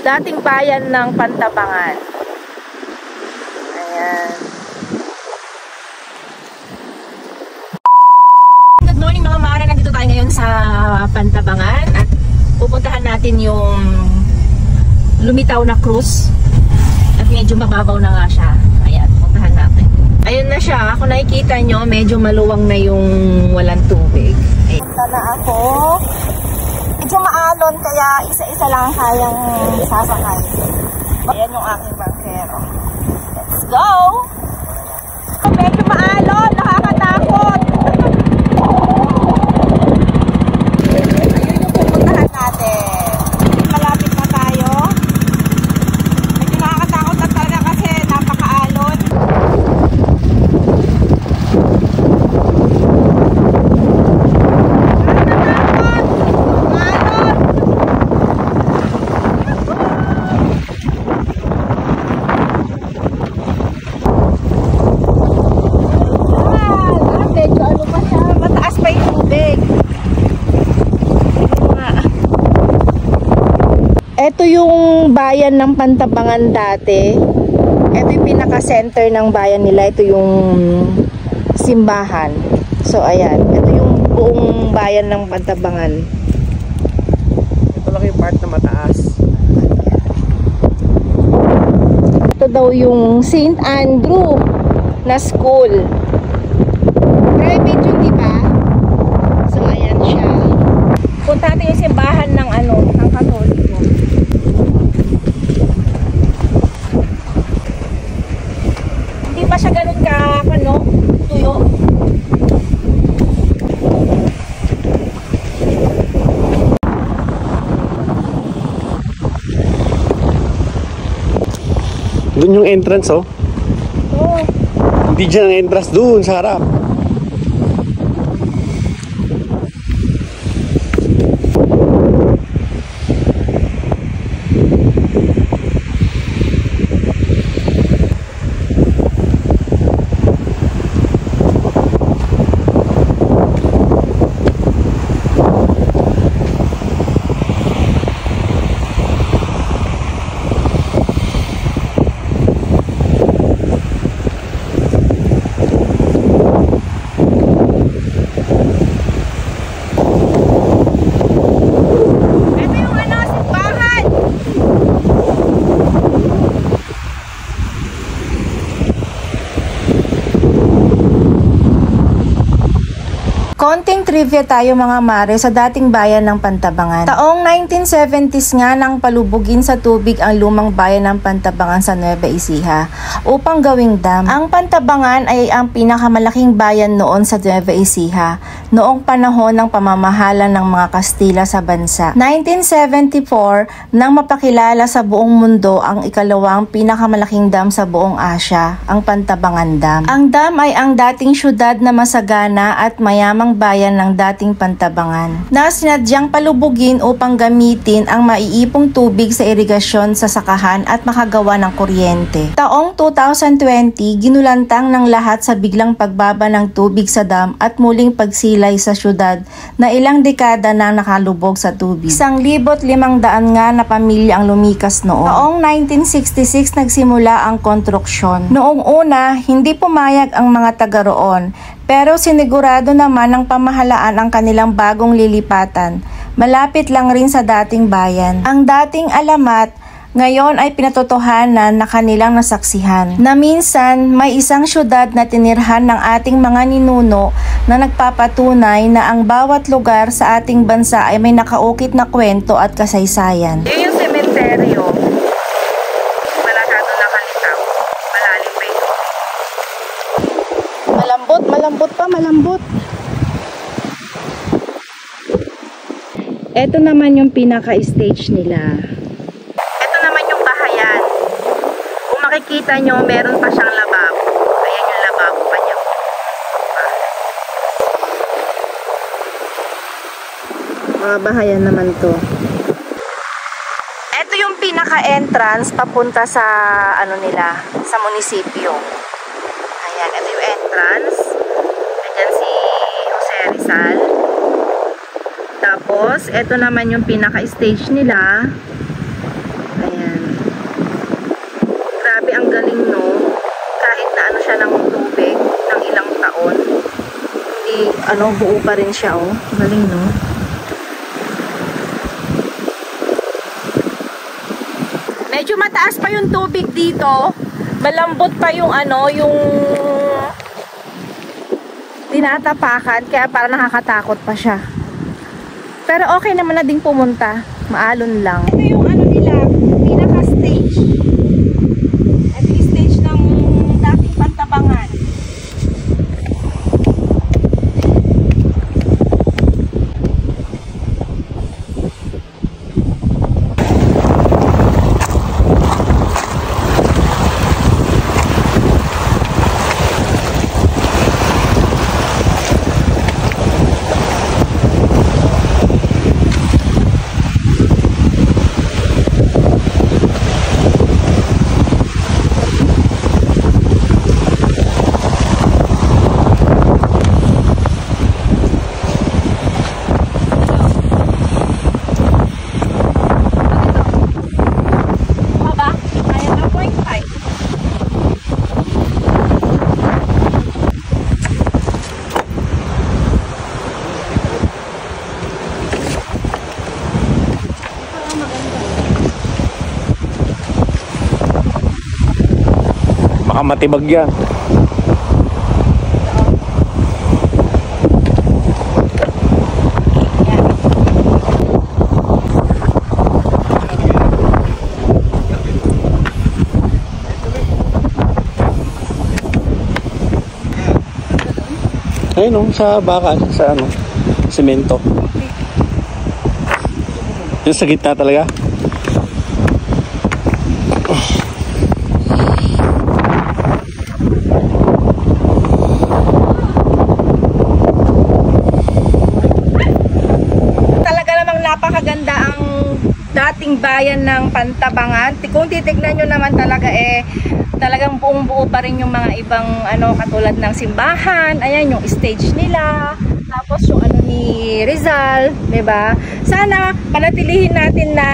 dating bayan ng Pantabangan. Ayan. Good morning mga mare, nandito tayo ngayon sa Pantabangan at pupuntahan natin yung lumitaw na cruise at medyo mababaw na nga siya. Ayan, puntahan natin. Ayun na siya, kung nakikita nyo medyo maluwang na yung walang tubig. Punta na ako. Medyo maalon kaya isa-isa lang kayang sasakay. Ayan yung aking bangkero. Let's go! Medyo maalon, nakakatakot. Ayun yung pupuntahan natin. Malapit na tayo. Medyo nakakatakot na talaga kasi napakaalon. Ito yung bayan ng Pantabangan dati. Ito yung pinaka-center ng bayan nila. Ito yung simbahan. So ayan, ito yung buong bayan ng Pantabangan. Ito lang yung part na mataas. Ito daw yung St. Andrew na school. Private yun, diba? So ayan siya. Punta natin yung simbahan ng ng Katoliko. Hindi pa siya ganun tuyo. Doon yung entrance, oh. Oo. Hindi dyan ang entrance, doon sa harap. Konting trivia tayo mga mare sa dating bayan ng Pantabangan. Taong 1970s nga nang palubugin sa tubig ang lumang bayan ng Pantabangan sa Nueva Ecija upang gawing dam. Ang Pantabangan ay ang pinakamalaking bayan noon sa Nueva Ecija noong panahon ng pamamahala ng mga Kastila sa bansa. 1974 nang mapakilala sa buong mundo ang ikalawang pinakamalaking dam sa buong Asya, ang Pantabangan Dam. Ang dam ay ang dating syudad na masagana at mayamang bayan ng dating Pantabangan na sinadyang palubugin upang gamitin ang maiipong tubig sa irigasyon sa sakahan at makagawa ng kuryente. Taong 2020, ginulantang ng lahat sa biglang pagbaba ng tubig sa dam at muling pagsilay sa syudad na ilang dekada na nakalubog sa tubig. 1,500 nga na pamilya ang lumikas noon. Taong 1966 nagsimula ang konstruksyon. Noong una, hindi pumayag ang mga taga roon. Pero sinigurado naman ng pamahalaan ang kanilang bagong lilipatan. Malapit lang rin sa dating bayan. Ang dating alamat ngayon ay pinatotohanan na kanilang nasaksihan. Na minsan may isang syudad na tinirhan ng ating mga ninuno na nagpapatunay na ang bawat lugar sa ating bansa ay may nakaukit na kwento at kasaysayan. Yun yung sementeryo. Masyado nakalitaw. Malalim pa ito. Malambot. Ito naman yung pinaka-stage nila. Ito naman yung bahayan. Kung makikita nyo, meron pa siyang lababo. Ayan yung lababo pa niya. Mga bahayan naman to. Ito yung pinaka-entrance papunta sa sa munisipyo. Ayan, ito yung entrance. Ayan si Jose Rizal. Tapos, ito naman yung pinaka-stage nila. Ayan. ano, buo pa rin siya, oh. Galing, no? Medyo mataas pa yung tubig dito. Malambot pa yung ano, yung tinatapakan, kaya para nakakatakot pa siya. Pero okay naman na ding pumunta. Maalon lang. Ito yung ano nila, pinaka-stage. Ito yung stage ng dating Pantabangan. Baka matibag yan. Ayun o, sa baka, sa ano, semento. Yung sa gitna talaga. Napakaganda ang dating bayan ng Pantabangan. Kung titignan nyo naman talaga talagang buong buo pa rin yung mga ibang ano, katulad ng simbahan. Ayan yung stage nila. Tapos yung ano ni Rizal, 'di ba? Sana panatilihin natin na